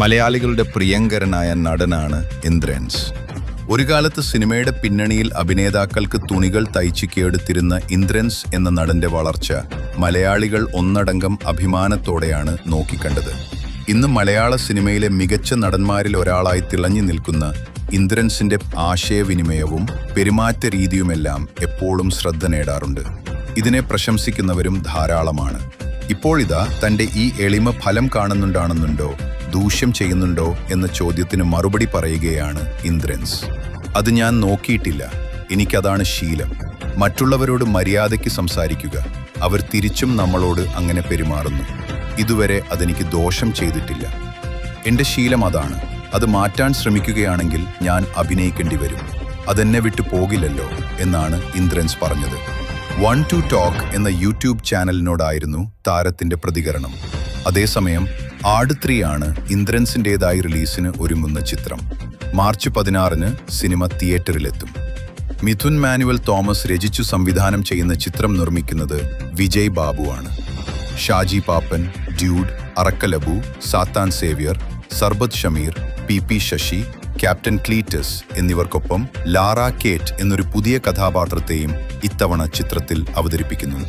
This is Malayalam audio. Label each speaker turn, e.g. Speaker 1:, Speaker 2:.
Speaker 1: മലയാളികളുടെ പ്രിയങ്കരനായ നടനാണ് ഇന്ദ്രൻസ്. ഒരു കാലത്ത് സിനിമയുടെ പിന്നണിയിൽ അഭിനേതാക്കൾക്ക് തുണികൾ തയ്ച്ചിക്കെടുത്തിരുന്ന ഇന്ദ്രൻസ് എന്ന നടന്റെ വളർച്ച മലയാളികൾ ഒന്നടങ്കം അഭിമാനത്തോടെയാണ് നോക്കിക്കണ്ടത്. ഇന്ന് മലയാള സിനിമയിലെ മികച്ച നടന്മാരിൽ ഒരാളായി തിളങ്ങി നിൽക്കുന്ന ഇന്ദ്രൻസിന്റെ ആശയവിനിമയവും പെരുമാറ്റ രീതിയുമെല്ലാം എപ്പോഴും ശ്രദ്ധ നേടാറുണ്ട്. ഇതിനെ പ്രശംസിക്കുന്നവരും ധാരാളമാണ്. ഇപ്പോൾ ഇതാ തന്റെ ഈ എളിമ ഫലം കാണുന്നുണ്ടാണെന്നുണ്ടോ, ദൂഷ്യം ചെയ്യുന്നുണ്ടോ എന്ന ചോദ്യത്തിന് മറുപടി പറയുകയാണ് ഇന്ദ്രൻസ്. അത് ഞാൻ നോക്കിയിട്ടില്ല, എനിക്കതാണ് ശീലം. മറ്റുള്ളവരോട് മര്യാദയ്ക്ക് സംസാരിക്കുക, അവർ തിരിച്ചും നമ്മളോട് അങ്ങനെ പെരുമാറുന്നു. ഇതുവരെ അതെനിക്ക് ദോഷം ചെയ്തിട്ടില്ല. എൻ്റെ ശീലം അതാണ്. അത് മാറ്റാൻ ശ്രമിക്കുകയാണെങ്കിൽ ഞാൻ അഭിനയിക്കേണ്ടി വരും. അതെന്നെ വിട്ടു പോകില്ലല്ലോ എന്നാണ് ഇന്ദ്രൻസ് പറഞ്ഞത്. 1 to Talk എന്ന യൂട്യൂബ് ചാനലിനോടായിരുന്നു താരത്തിന്റെ പ്രതികരണം. അതേസമയം ആട് 3 ആണ് ഇന്ദ്രൻസിൻ്റെതായി റിലീസിന് ഒരുങ്ങുന്ന ചിത്രം. മാർച്ച് 16-ന് സിനിമ തിയേറ്ററിലെത്തും. മിഥുൻ മാനുവൽ തോമസ് രചിച്ചു സംവിധാനം ചെയ്യുന്ന ചിത്രം നിർമ്മിക്കുന്നത് വിജയ് ബാബുവാണ്. Shaji Pappan, Dude, Arakkal Abu, Sathan Xavier, Sarbath Shameer, PP Sasi, captain Cleetus എന്നിവർക്കൊപ്പം ലാറ കേറ്റ് എന്നൊരു പുതിയ കഥാപാത്രത്തെയും ഇത്തവണ ചിത്രത്തിൽ അവതരിപ്പിക്കുന്നു.